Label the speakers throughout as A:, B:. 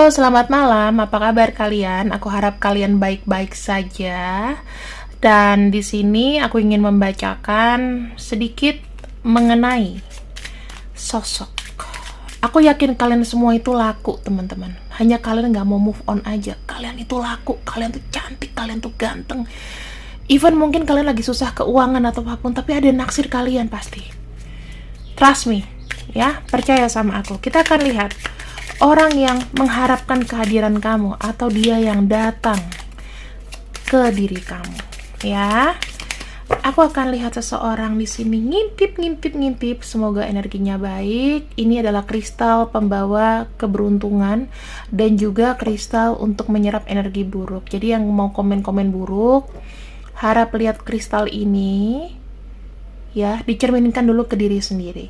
A: Halo, selamat malam. Apa kabar kalian? Aku harap kalian baik-baik saja. Dan di sini aku ingin membacakan sedikit mengenai sosok. Aku yakin kalian semua itu laku, teman-teman. Hanya kalian nggak mau move on aja. Kalian itu laku, kalian tuh cantik, kalian tuh ganteng. Even mungkin kalian lagi susah keuangan atau apapun, tapi ada yang naksir kalian pasti. Trust me, ya, percaya sama aku. Kita akan lihat orang yang mengharapkan kehadiran kamu atau dia yang datang ke diri kamu, ya. Aku akan lihat seseorang di sini ngintip. Semoga energinya baik. Ini adalah kristal pembawa keberuntungan dan juga kristal untuk menyerap energi buruk. Jadi yang mau komen-komen buruk, harap lihat kristal ini, ya, dicerminkan dulu ke diri sendiri.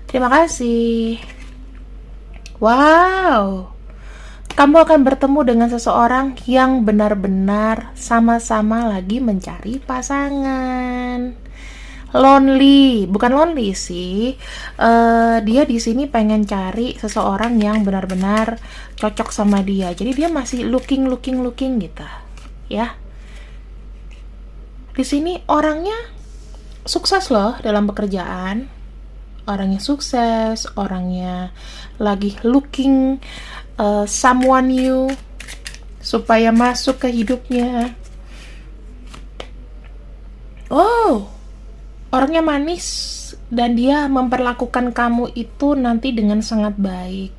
A: Terima kasih. Wow, kamu akan bertemu dengan seseorang yang benar-benar sama-sama lagi mencari pasangan. Lonely, bukan lonely sih. Dia di sini pengen cari seseorang yang benar-benar cocok sama dia. Jadi dia masih looking gitu, ya. Di sini orangnya sukses loh dalam pekerjaan. Orangnya sukses, orangnya lagi looking someone new supaya masuk ke hidupnya. Oh, orangnya manis dan dia memperlakukan kamu itu nanti dengan sangat baik.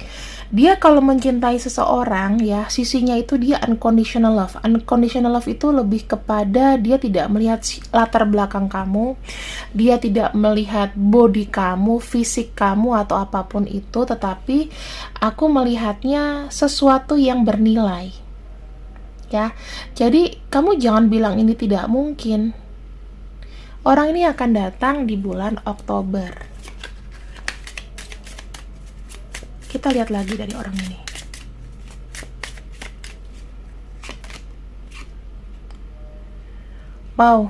A: Dia kalau mencintai seseorang, ya, sisinya itu dia unconditional love. Unconditional love itu lebih kepada dia tidak melihat latar belakang kamu, dia tidak melihat body kamu, fisik kamu atau apapun itu, tetapi aku melihatnya sesuatu yang bernilai, ya. Jadi kamu jangan bilang ini tidak mungkin. Orang ini akan datang di bulan Oktober. Kita lihat lagi dari orang ini. Wow,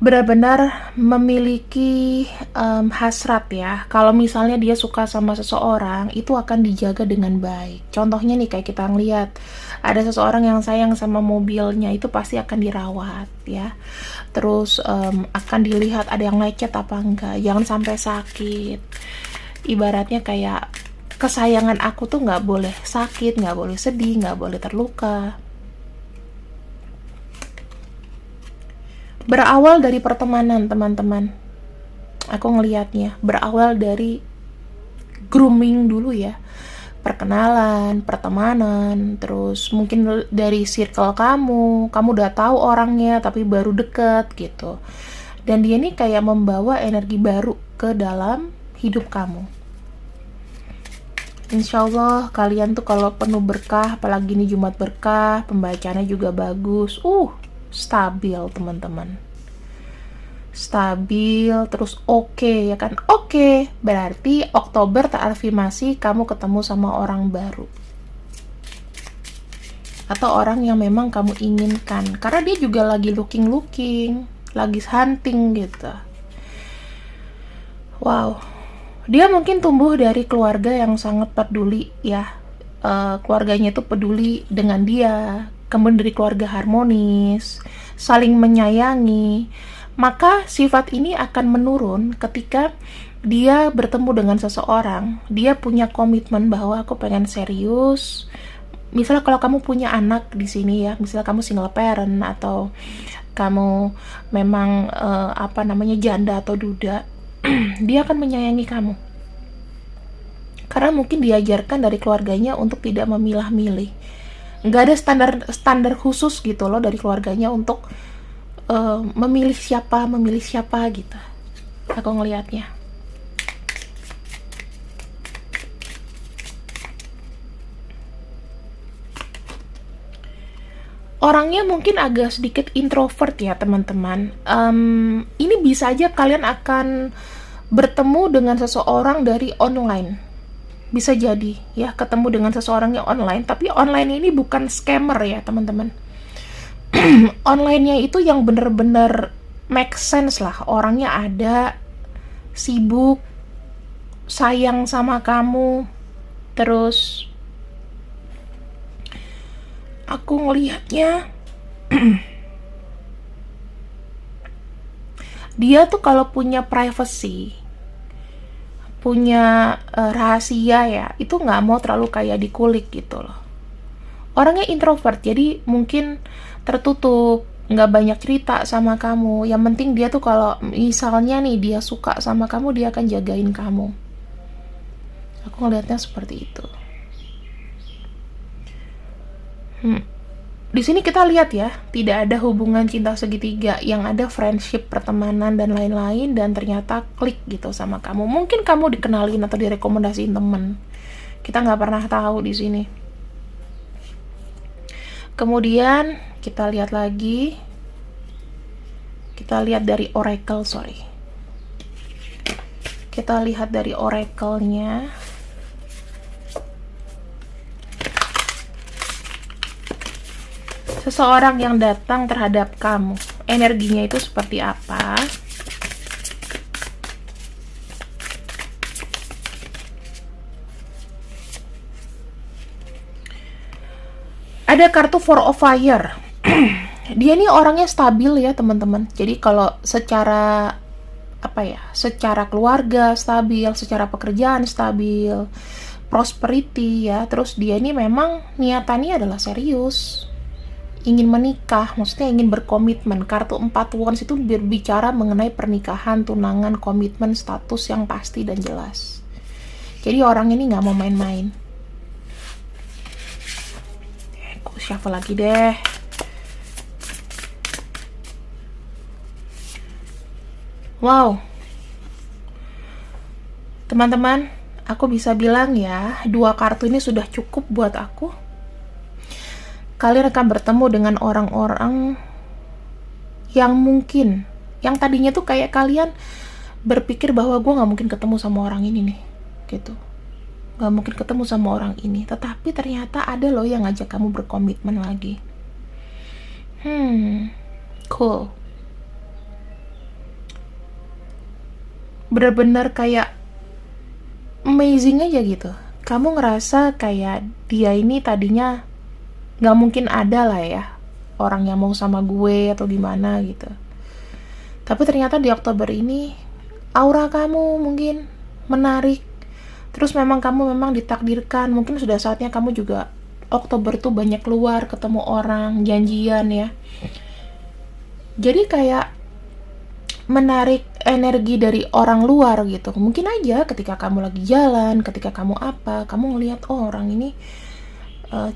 A: benar-benar memiliki hasrat, ya. Kalau misalnya dia suka sama seseorang, itu akan dijaga dengan baik. Contohnya nih, kayak kita ngeliat ada seseorang yang sayang sama mobilnya, itu pasti akan dirawat, ya. Terus akan dilihat ada yang lecet apa enggak, jangan sampai sakit. Ibaratnya kayak kesayangan aku tuh nggak boleh sakit, nggak boleh sedih, nggak boleh terluka. Berawal dari pertemanan, teman-teman. Aku ngelihatnya berawal dari grooming dulu, ya. Perkenalan, pertemanan, terus mungkin dari circle kamu udah tahu orangnya tapi baru deket gitu. Dan dia nih kayak membawa energi baru ke dalam hidup kamu. Insya Allah kalian tuh kalau penuh berkah, apalagi ini Jumat berkah, pembacaannya juga bagus. Stabil, teman-teman. Stabil, terus oke, ya kan? Oke, berarti Oktober terafirmasi kamu ketemu sama orang baru. Atau orang yang memang kamu inginkan. Karena dia juga lagi looking, lagi hunting gitu. Wow. Dia mungkin tumbuh dari keluarga yang sangat peduli, ya. Keluarganya itu peduli dengan dia. Kemudian dari keluarga harmonis, saling menyayangi. Maka sifat ini akan menurun ketika dia bertemu dengan seseorang. Dia punya komitmen bahwa aku pengen serius. Misalnya kalau kamu punya anak di sini, ya, misalnya kamu single parent atau kamu memang janda atau duda, dia akan menyayangi kamu. Karena mungkin diajarkan dari keluarganya untuk tidak memilah-milih. Nggak ada standar khusus gitu loh dari keluarganya untuk memilih siapa gitu. Aku ngelihatnya. Orangnya mungkin agak sedikit introvert, ya, teman-teman. Ini bisa aja kalian akan bertemu dengan seseorang dari online. Bisa jadi, ya, ketemu dengan seseorang yang online, tapi online ini bukan scammer, ya, teman-teman. Online-nya itu yang bener-bener make sense lah. Orangnya ada, sibuk, sayang sama kamu, Terus aku ngelihatnya dia tuh kalau punya privacy, punya rahasia ya, itu nggak mau terlalu kayak dikulik gitu loh. Orangnya introvert, jadi mungkin tertutup, nggak banyak cerita sama kamu. Yang penting dia tuh kalau misalnya nih dia suka sama kamu, dia akan jagain kamu. Aku ngelihatnya seperti itu. Di sini kita lihat ya, tidak ada hubungan cinta segitiga, yang ada friendship, pertemanan dan lain-lain, dan ternyata klik gitu sama kamu. Mungkin kamu dikenalin atau direkomendasiin temen. Kita nggak pernah tahu di sini. Kemudian kita lihat lagi, kita lihat dari oracle, kita lihat dari oracle-nya. Seseorang yang datang terhadap kamu, energinya itu seperti apa? Ada kartu Four of Fire. Dia nih orangnya stabil ya teman-teman. Jadi kalau secara secara keluarga stabil, secara pekerjaan stabil, prosperity ya. Terus dia ini memang niatannya adalah serius, ingin menikah, maksudnya ingin berkomitmen. Kartu 4 Wands itu berbicara mengenai pernikahan, tunangan, komitmen, status yang pasti dan jelas. Jadi orang ini nggak mau main-main. Aku shuffle lagi deh. Wow, teman-teman, aku bisa bilang ya, 2 kartu ini sudah cukup buat aku. Kalian akan bertemu dengan orang-orang yang mungkin, yang tadinya tuh kayak kalian berpikir bahwa gue gak mungkin ketemu sama orang ini nih, gitu. Gak mungkin ketemu sama orang ini, tetapi ternyata ada loh yang ngajak kamu berkomitmen lagi. Cool. Bener-bener kayak amazing aja gitu. Kamu ngerasa kayak dia ini tadinya gak mungkin ada lah ya orang yang mau sama gue atau gimana gitu. Tapi ternyata di Oktober ini aura kamu mungkin menarik. Terus memang kamu memang ditakdirkan, mungkin sudah saatnya kamu juga Oktober tuh banyak keluar, ketemu orang, janjian ya. Jadi kayak menarik energi dari orang luar gitu. Mungkin aja ketika kamu lagi jalan, ketika kamu kamu ngelihat orang ini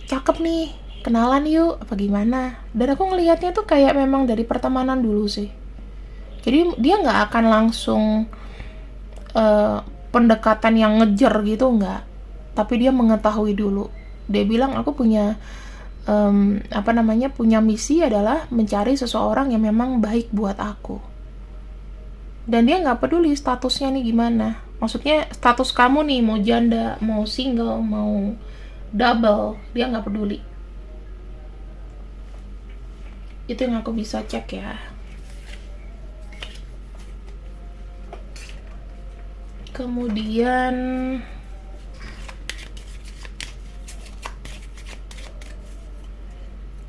A: cakep nih, kenalan yuk, apa gimana. Dan aku ngelihatnya tuh kayak memang dari pertemanan dulu sih. Jadi dia nggak akan langsung pendekatan yang ngejar gitu, nggak. Tapi dia mengetahui dulu. Dia bilang aku punya punya misi adalah mencari seseorang yang memang baik buat aku. Dan dia nggak peduli statusnya nih gimana. Maksudnya status kamu nih mau janda, mau single, mau double, dia nggak peduli. Itu yang aku bisa cek ya. Kemudian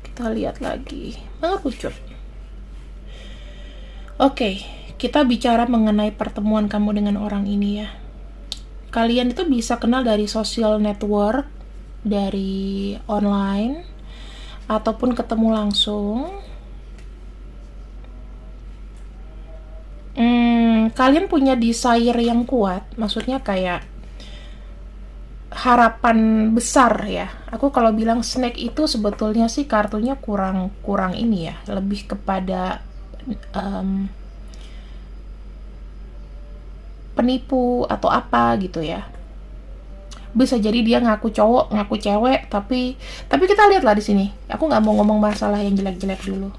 A: kita lihat lagi, mengerucut. Oke, kita bicara mengenai pertemuan kamu dengan orang ini ya. Kalian itu bisa kenal dari social network, dari online, ataupun ketemu langsung. Kalian punya desire yang kuat, maksudnya kayak harapan besar ya. Aku kalau bilang snake itu sebetulnya sih kartunya kurang ini ya, lebih kepada penipu atau apa gitu ya. Bisa jadi dia ngaku cowok, ngaku cewek, tapi kita lihatlah di sini. Aku nggak mau ngomong masalah yang jelek-jelek dulu.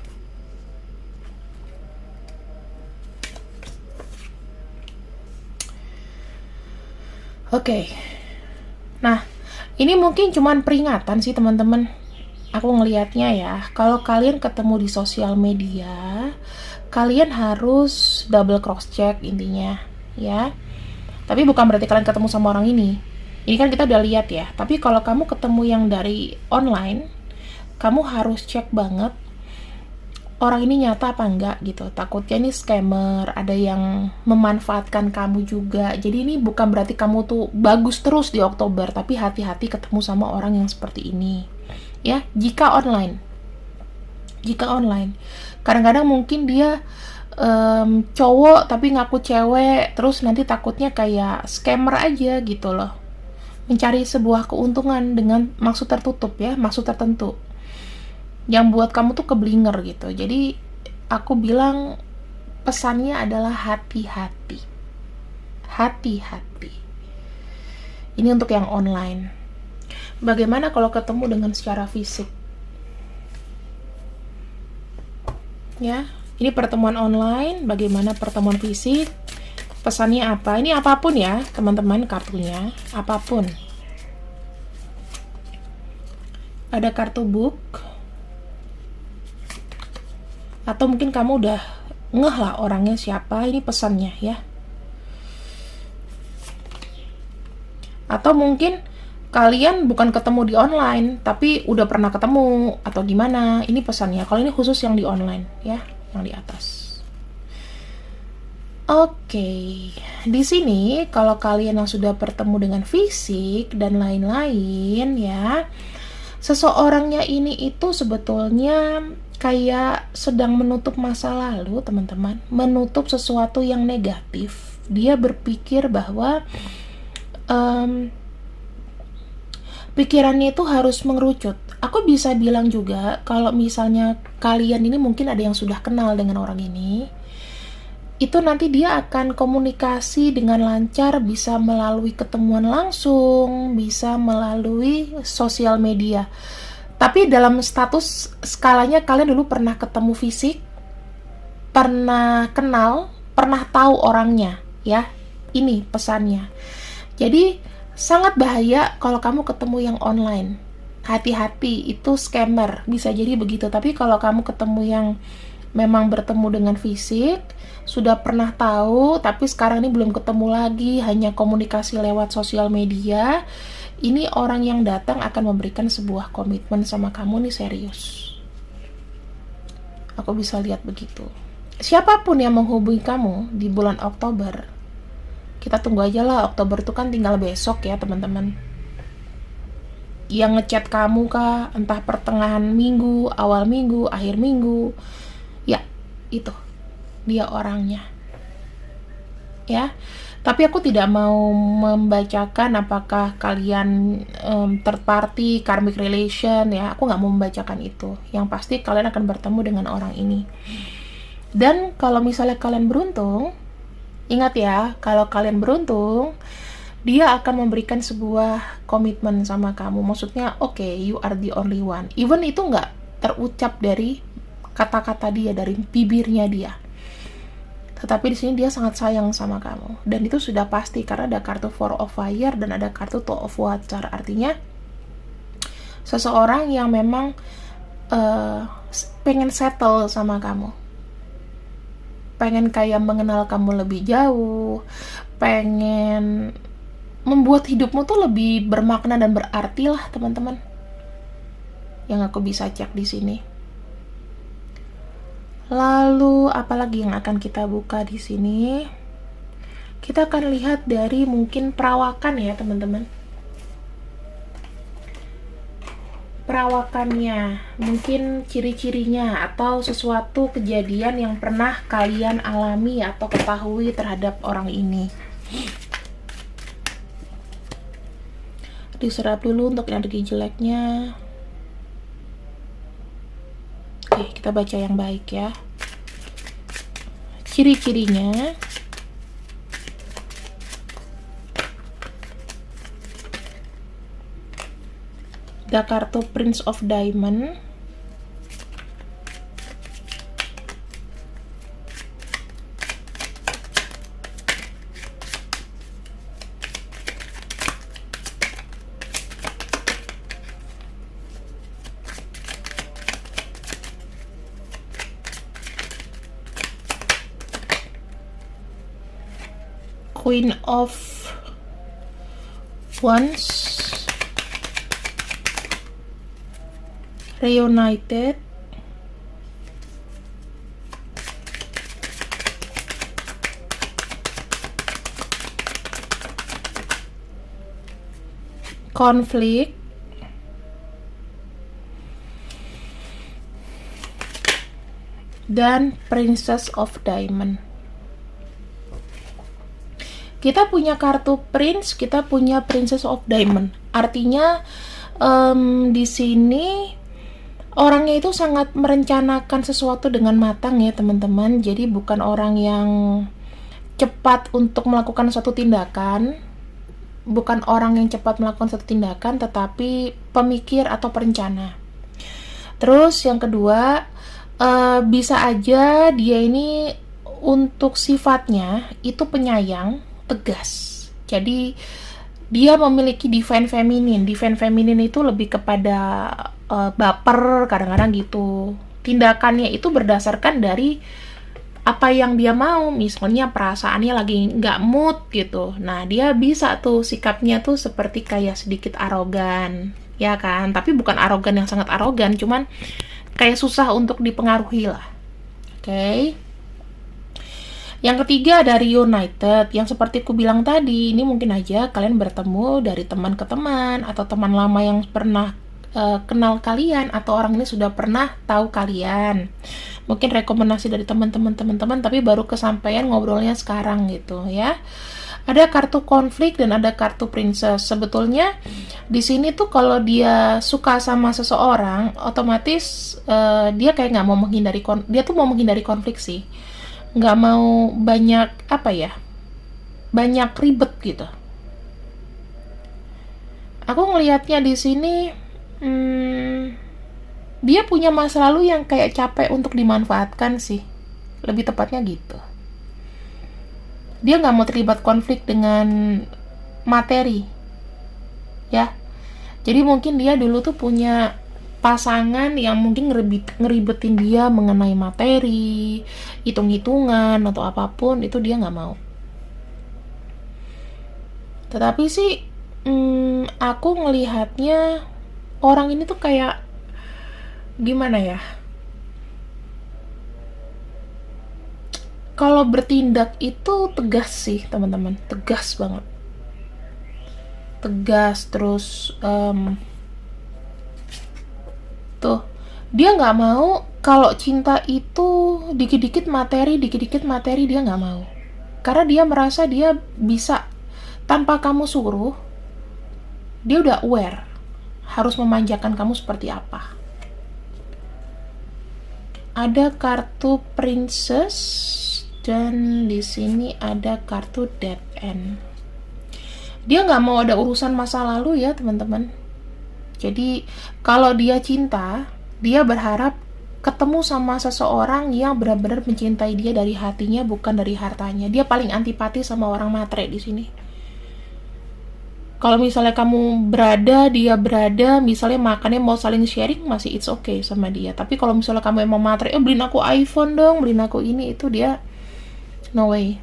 A: Oke. Nah, ini mungkin cuman peringatan sih teman-teman. Aku ngelihatnya ya, kalau kalian ketemu di sosial media, kalian harus double cross check intinya, ya. Tapi bukan berarti kalian ketemu sama orang ini. Ini kan kita udah lihat ya. Tapi kalau kamu ketemu yang dari online, kamu harus cek banget orang ini nyata apa enggak gitu. Takutnya ini scammer, ada yang memanfaatkan kamu juga. Jadi ini bukan berarti kamu tuh bagus terus di Oktober, tapi hati-hati ketemu sama orang yang seperti ini. Ya, jika online. Jika online. Kadang-kadang mungkin dia cowok tapi ngaku cewek, terus nanti takutnya kayak scammer aja gitu loh. Mencari sebuah keuntungan dengan maksud tertutup ya, maksud tertentu. Yang buat kamu tuh keblinger gitu. Jadi aku bilang pesannya adalah hati-hati. Hati-hati. Ini untuk yang online. Bagaimana kalau ketemu dengan secara fisik? Ya, ini pertemuan online, bagaimana pertemuan fisik? Pesannya apa? Ini apapun ya, teman-teman, kartunya, apapun. Ada kartu book. Atau mungkin kamu udah ngeh lah orangnya siapa, ini pesannya ya. Atau mungkin kalian bukan ketemu di online, tapi udah pernah ketemu, atau gimana, ini pesannya. Kalau ini khusus yang di online ya, yang di atas. Oke, di sini kalau kalian yang sudah bertemu dengan fisik dan lain-lain ya, seseorangnya ini itu sebetulnya kayak sedang menutup masa lalu, teman-teman, menutup sesuatu yang negatif. Dia berpikir bahwa pikirannya itu harus mengerucut. Aku bisa bilang juga kalau misalnya kalian ini mungkin ada yang sudah kenal dengan orang ini, itu nanti dia akan komunikasi dengan lancar, bisa melalui ketemuan langsung, bisa melalui sosial media. Tapi dalam status skalanya kalian dulu pernah ketemu fisik, pernah kenal, pernah tahu orangnya, ya. Ini pesannya. Jadi sangat bahaya kalau kamu ketemu yang online. Hati-hati, itu scammer, bisa jadi begitu. Tapi kalau kamu ketemu yang memang bertemu dengan fisik, sudah pernah tahu, tapi sekarang ini belum ketemu lagi, hanya komunikasi lewat sosial media, ini orang yang datang akan memberikan sebuah komitmen sama kamu nih, serius. Aku bisa lihat begitu. Siapapun yang menghubungi kamu di bulan Oktober, kita tunggu aja lah, Oktober itu kan tinggal besok ya teman-teman. Yang ngechat kamu kah, entah pertengahan minggu, awal minggu, akhir minggu, ya itu dia orangnya ya. Tapi aku tidak mau membacakan apakah kalian third party, karmic relation ya, aku nggak mau membacakan itu. Yang pasti kalian akan bertemu dengan orang ini. Dan kalau misalnya kalian beruntung, ingat ya, kalau kalian beruntung, dia akan memberikan sebuah komitmen sama kamu. Maksudnya, oke, you are the only one. Even itu nggak terucap dari kata-kata dia, dari bibirnya dia. Tetapi di sini dia sangat sayang sama kamu. Dan itu sudah pasti karena ada kartu Four of Fire dan ada kartu Two of Water. Artinya seseorang yang memang pengen settle sama kamu. Pengen kayak mengenal kamu lebih jauh, pengen membuat hidupmu tuh lebih bermakna dan berarti lah, teman-teman. Yang aku bisa cek di sini. Lalu apalagi yang akan kita buka di sini? Kita akan lihat dari mungkin perawakan ya, teman-teman. Perawakannya, mungkin ciri-cirinya atau sesuatu kejadian yang pernah kalian alami atau ketahui terhadap orang ini. Diserap dulu untuk energi jeleknya. Oke, kita baca yang baik ya. Ciri-cirinya. Ada kartu Prince of Diamond. Queen of Once reunited, conflict, dan Princess of Diamond. Kita punya kartu Prince, kita punya Princess of Diamond. Artinya di sini orangnya itu sangat merencanakan sesuatu dengan matang ya teman-teman. Jadi bukan orang yang cepat untuk melakukan suatu tindakan, bukan orang yang cepat melakukan suatu tindakan, tetapi pemikir atau perencana. Terus yang kedua, bisa aja dia ini untuk sifatnya itu penyayang, tegas. Jadi dia memiliki divine feminine. Divine feminine itu lebih kepada baper kadang-kadang gitu. Tindakannya itu berdasarkan dari apa yang dia mau, misalnya perasaannya lagi nggak mood gitu. Nah, dia bisa tuh sikapnya tuh seperti kayak sedikit arogan, ya kan? Tapi bukan arogan yang sangat arogan, cuman kayak susah untuk dipengaruhi lah. Oke. Yang ketiga ada reunited, yang seperti aku bilang tadi, ini mungkin aja kalian bertemu dari teman ke teman, atau teman lama yang pernah kenal kalian, atau orang ini sudah pernah tahu kalian. Mungkin rekomendasi dari teman-teman, tapi baru kesampaian ngobrolnya sekarang gitu ya. Ada kartu konflik dan ada kartu princess. Sebetulnya di sini tuh kalau dia suka sama seseorang, otomatis dia kayak nggak mau menghindari dia tuh mau menghindari konflik sih. Nggak mau banyak banyak ribet gitu. Aku ngelihatnya di sini dia punya masa lalu yang kayak capek untuk dimanfaatkan sih, lebih tepatnya gitu. Dia nggak mau terlibat konflik dengan materi, ya. Jadi mungkin dia dulu tuh punya pasangan yang mungkin ngeribetin dia mengenai materi, hitung-hitungan atau apapun, itu dia nggak mau. Tetapi sih aku ngelihatnya orang ini tuh kayak gimana ya, kalau bertindak itu tegas sih teman-teman, tegas banget, tegas. Terus tuh dia nggak mau kalau cinta itu dikit-dikit materi dia nggak mau, karena dia merasa dia bisa tanpa kamu suruh. Dia udah aware harus memanjakan kamu seperti apa. Ada kartu princess dan di sini ada kartu dead end. Dia nggak mau ada urusan masa lalu ya teman-teman. Jadi kalau dia cinta, dia berharap ketemu sama seseorang yang benar-benar mencintai dia dari hatinya, bukan dari hartanya. Dia paling antipati sama orang matre di sini. Kalau misalnya kamu berada, dia berada, misalnya makannya mau saling sharing, masih it's okay sama dia. Tapi kalau misalnya kamu emang matre, beliin aku iPhone dong, beliin aku ini, itu dia no way.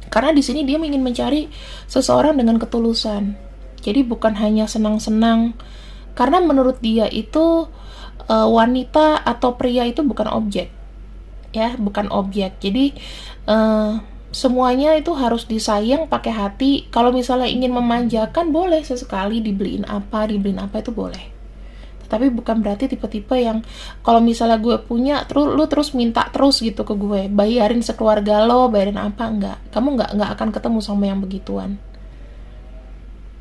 A: Karena di sini dia ingin mencari seseorang dengan ketulusan. Jadi bukan hanya senang-senang. Karena menurut dia itu wanita atau pria itu bukan objek. Ya, bukan objek. Jadi semuanya itu harus disayang pakai hati. Kalau misalnya ingin memanjakan, boleh sesekali dibeliin apa itu boleh. Tapi bukan berarti tipe-tipe yang kalau misalnya gue punya, terus lu terus minta terus gitu ke gue, bayarin sekeluarga lo, bayarin apa, enggak. Kamu nggak akan ketemu sama yang begituan.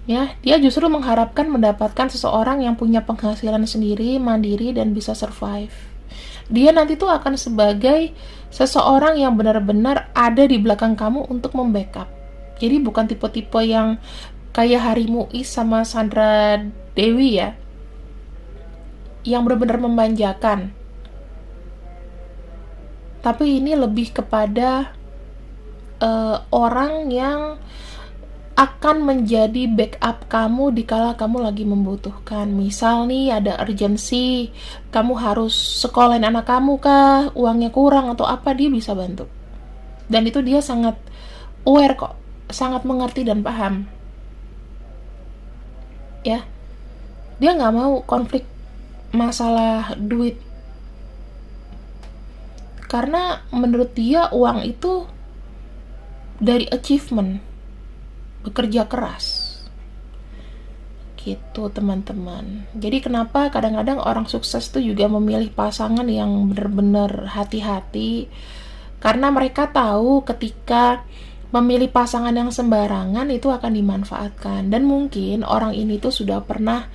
A: Ya, dia justru mengharapkan mendapatkan seseorang yang punya penghasilan sendiri, mandiri, dan bisa survive. Dia nanti tuh akan sebagai seseorang yang benar-benar ada di belakang kamu untuk membackup. Jadi bukan tipe-tipe yang kayak Hari Muiz sama Sandra Dewi ya, yang benar-benar memanjakan. Tapi ini lebih kepada orang yang akan menjadi backup kamu dikala kamu lagi membutuhkan. Misal nih ada urgensi, kamu harus sekolahin anak kamu kah, uangnya kurang atau apa, dia bisa bantu. Dan itu dia sangat aware kok, sangat mengerti dan paham. ya. Dia nggak mau konflik masalah duit, karena menurut dia uang itu dari achievement, bekerja keras gitu teman-teman. Jadi kenapa kadang-kadang orang sukses tuh juga memilih pasangan yang benar-benar hati-hati, karena mereka tahu ketika memilih pasangan yang sembarangan itu akan dimanfaatkan, dan mungkin orang ini tuh sudah pernah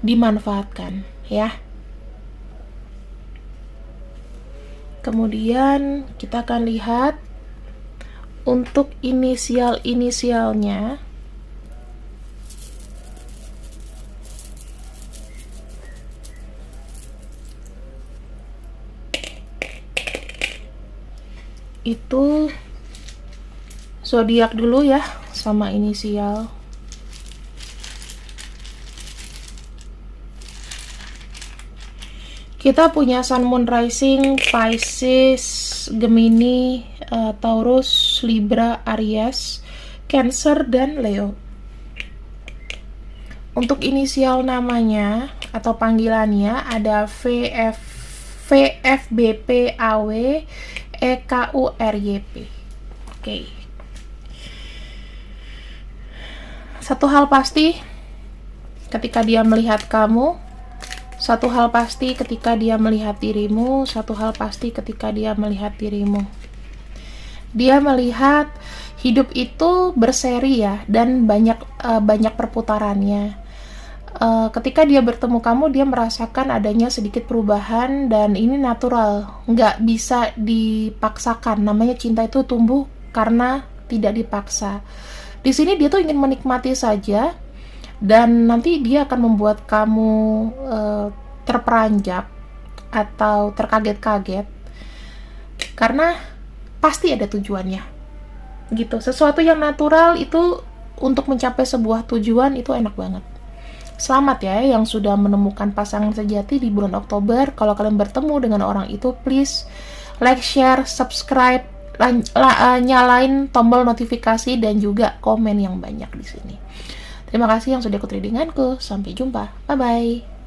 A: dimanfaatkan ya. Kemudian kita akan lihat untuk inisial-inisialnya. Itu zodiak dulu ya, sama inisial. Kita punya Sun, Moon, Rising, Pisces, Gemini, Taurus, Libra, Aries, Cancer, dan Leo. Untuk inisial namanya atau panggilannya ada VFBP, AW, EKURYP. Oke. Satu hal pasti ketika dia melihat kamu, satu hal pasti ketika dia melihat dirimu, satu hal pasti ketika dia melihat dirimu. Dia melihat hidup itu berseri ya, dan banyak perputarannya. Ketika dia bertemu kamu, dia merasakan adanya sedikit perubahan, dan ini natural, nggak bisa dipaksakan. Namanya cinta itu tumbuh karena tidak dipaksa. Di sini dia tuh ingin menikmati saja, dan nanti dia akan membuat kamu terperanjat atau terkaget-kaget, karena pasti ada tujuannya gitu. Sesuatu yang natural itu untuk mencapai sebuah tujuan itu enak banget. Selamat ya yang sudah menemukan pasangan sejati di bulan Oktober. Kalau kalian bertemu dengan orang itu, please like, share, subscribe, nyalain tombol notifikasi, dan juga komen yang banyak di sini. Terima kasih yang sudah ikut readinganku. Sampai jumpa. Bye-bye.